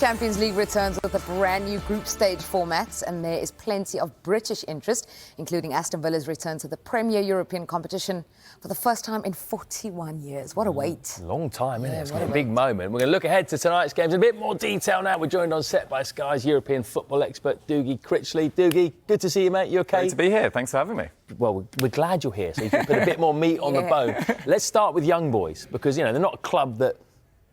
Champions League returns with a brand new group stage format, and there is plenty of British interest, including Aston Villa's return to the Premier European competition for the first time in 41 years. What a wait. Long time, isn't it? It's a big moment. We're going to look ahead to tonight's games in a bit more detail now. We're joined on set by Sky's European football expert, Dougie Critchley. Dougie, good to see you, mate. You OK? Great to be here. Thanks for having me. Well, we're glad you're here, so you can put a bit more meat on the bone. Let's start with young boys, because, you know, they're not a club that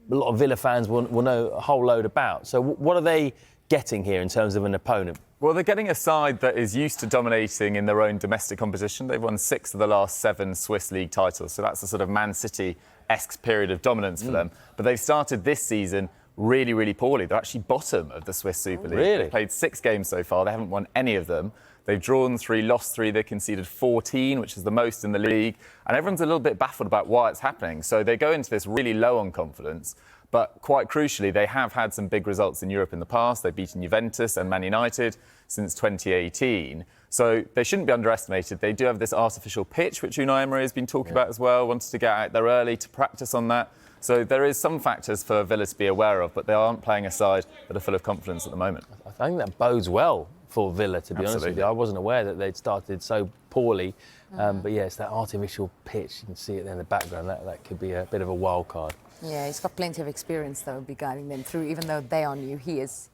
a lot of Villa fans will know a whole load about. So what are they getting here in terms of an opponent? Well, they're getting a side that is used to dominating in their own domestic competition. They've won 6 of the last 7 Swiss league titles, so that's a sort of Man City-esque period of dominance for them. But they've started this season really, really poorly. They're actually bottom of the Swiss Super League. Really? They've played 6 games so far. They haven't won any of them. They've drawn 3, lost 3. They conceded 14, which is the most in the league. And everyone's a little bit baffled about why it's happening. So they go into this really low on confidence. But quite crucially, they have had some big results in Europe in the past. They've beaten Juventus and Man United since 2018. So they shouldn't be underestimated. They do have this artificial pitch, which Unai Emery has been talking about as well, wanted to get out there early to practice on that. So there is some factors for Villa to be aware of, but they aren't playing a side that are full of confidence at the moment. I think that bodes well for Villa, to be honest with you. I wasn't aware that they'd started so poorly. But yeah, it's that artificial pitch. You can see it there in the background. That could be a bit of a wild card. Yeah, he's got plenty of experience, though, be guiding them through. Even though they are new, he has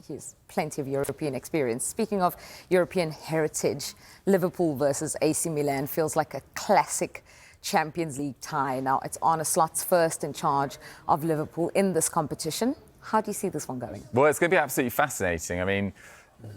plenty of European experience. Speaking of European heritage, Liverpool versus AC Milan feels like a classic Champions League tie. Now, it's Arne Slot's first in charge of Liverpool in this competition. How do you see this one going? Well, it's going to be absolutely fascinating. I mean,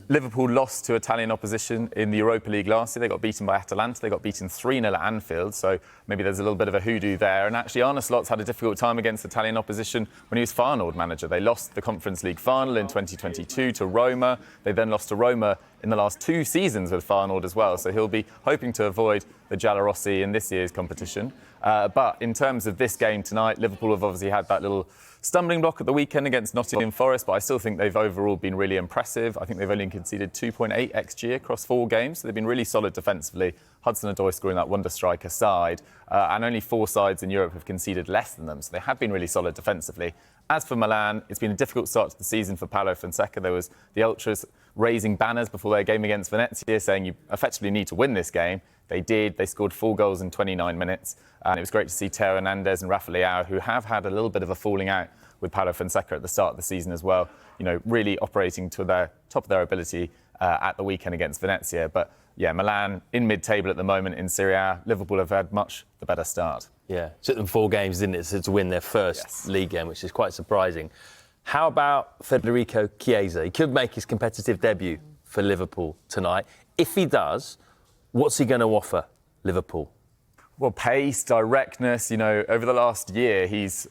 Liverpool lost to Italian opposition in the Europa League last year. They got beaten by Atalanta. They got beaten 3-0 at Anfield. So maybe there's a little bit of a hoodoo there. And actually, Arne Slot's had a difficult time against Italian opposition when he was Feyenoord manager. They lost the Conference League final in 2022 to Roma. They then lost to Roma in the last 2 seasons with Feyenoord as well. So he'll be hoping to avoid the Giallorossi in this year's competition. But in terms of this game tonight, Liverpool have obviously had that little stumbling block at the weekend against Nottingham Forest, but I still think they've overall been really impressive. I think they've only conceded 2.8 XG across 4 games, so they've been really solid defensively. Hudson-Odoi scoring that wonder strike aside, and only 4 sides in Europe have conceded less than them, so they have been really solid defensively. As for Milan, it's been a difficult start to the season for Paulo Fonseca. There was the Ultras raising banners before their game against Venezia, saying you effectively need to win this game. They did. They scored 4 goals in 29 minutes. And it was great to see Teo Hernandez and Rafa Leao, who have had a little bit of a falling out with Paulo Fonseca at the start of the season as well, you know, really operating to their top of their ability at the weekend against Venezia. But yeah, Milan in mid-table at the moment in Serie A. Liverpool have had much the better start. Yeah, it took them 4 games, didn't it, to win their first league game, which is quite surprising. How about Federico Chiesa? He could make his competitive debut for Liverpool tonight. If he does, what's he going to offer Liverpool? Well, pace, directness. You know, over the last year, he's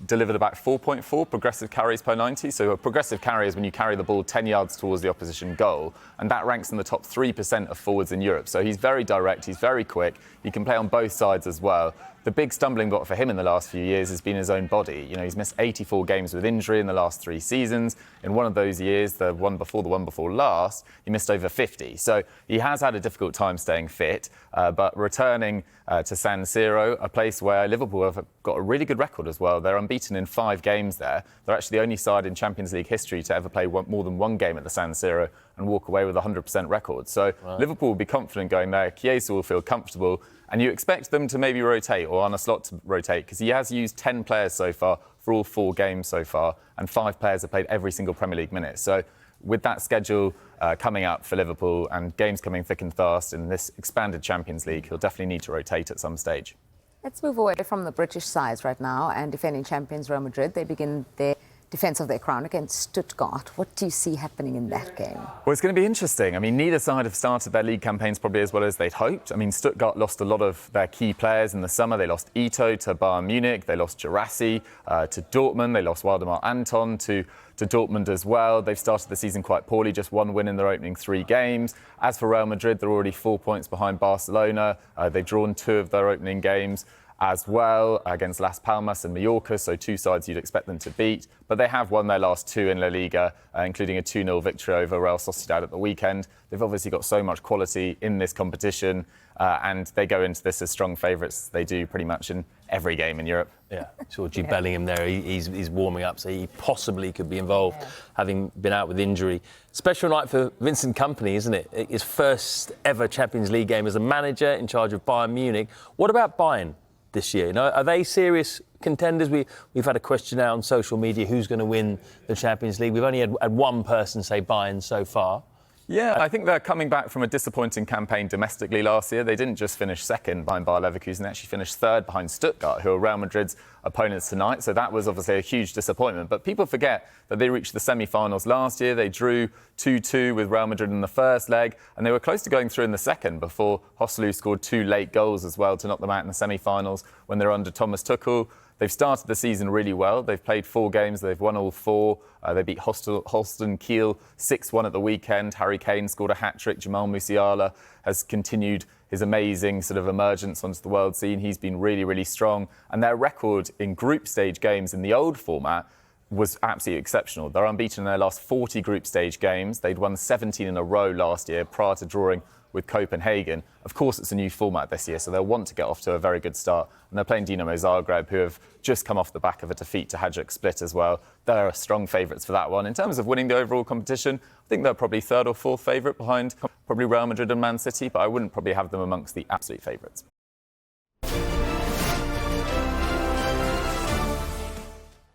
delivered about 4.4 progressive carries per 90. So a progressive carry is when you carry the ball 10 yards towards the opposition goal, and that ranks in the top 3% of forwards in Europe. So he's very direct, he's very quick, he can play on both sides as well. The big stumbling block for him in the last few years has been his own body. You know, he's missed 84 games with injury in the last 3 seasons. In one of those years, the one before last, he missed over 50. So he has had a difficult time staying fit, but returning to San Siro, a place where Liverpool have got a really good record as well. They're unbeaten in 5 games there. They're actually the only side in Champions League history to ever play more than 1 game at the San Siro and walk away with a 100% record. So Liverpool will be confident going there. Chiesa will feel comfortable. And you expect them to maybe rotate, or Arne Slot to rotate, because he has used 10 players so far for all 4 games so far, and 5 players have played every single Premier League minute. So with that schedule coming up for Liverpool and games coming thick and fast in this expanded Champions League, he'll definitely need to rotate at some stage. Let's move away from the British sides right now, and defending champions Real Madrid. They begin their defence of their crown against Stuttgart. What do you see happening in that game? Well, it's going to be interesting. I mean, neither side have started their league campaigns probably as well as they'd hoped. I mean, Stuttgart lost a lot of their key players in the summer. They lost Ito to Bayern Munich. They lost Girassi to Dortmund. They lost Waldemar Anton to Dortmund as well. They've started the season quite poorly, just 1 win in their opening 3 games. As for Real Madrid, they're already 4 points behind Barcelona. They've drawn 2 of their opening games. as well against Las Palmas and Mallorca, so two sides you'd expect them to beat. But they have won their last two in La Liga, including a 2-0 victory over Real Sociedad at the weekend. They've obviously got so much quality in this competition, and they go into this as strong favourites as they do pretty much in every game in Europe. Yeah, saw Jude Bellingham there. He's warming up, so he possibly could be involved, having been out with injury. Special night for Vincent Kompany, isn't it? His first ever Champions League game as a manager in charge of Bayern Munich. What about Bayern this year? You know, are they serious contenders? We've had a question out on social media, who's going to win the Champions League? We've only had one person say Bayern so far. Yeah, I think they're coming back from a disappointing campaign domestically last year. They didn't just finish second behind Bayer Leverkusen, they actually finished third behind Stuttgart, who are Real Madrid's opponents tonight. So that was obviously a huge disappointment. But people forget that they reached the semi-finals last year. They drew 2-2 with Real Madrid in the first leg, and they were close to going through in the second before Joselu scored two late goals as well to knock them out in the semi-finals when they were under Thomas Tuchel. They've started the season really well. They've played 4 games. They've won all 4. They beat Holstein Kiel 6-1 at the weekend. Harry Kane scored a hat-trick. Jamal Musiala has continued his amazing sort of emergence onto the world scene. He's been really, really strong. And their record in group stage games in the old format was absolutely exceptional. They're unbeaten in their last 40 group stage games. They'd won 17 in a row last year prior to drawing with Copenhagen. Of course, it's a new format this year, so they'll want to get off to a very good start. And they're playing Dinamo Zagreb, who have just come off the back of a defeat to Hajduk Split as well. They're strong favourites for that one. In terms of winning the overall competition, I think they're probably third or fourth favourite behind probably Real Madrid and Man City, but I wouldn't probably have them amongst the absolute favourites.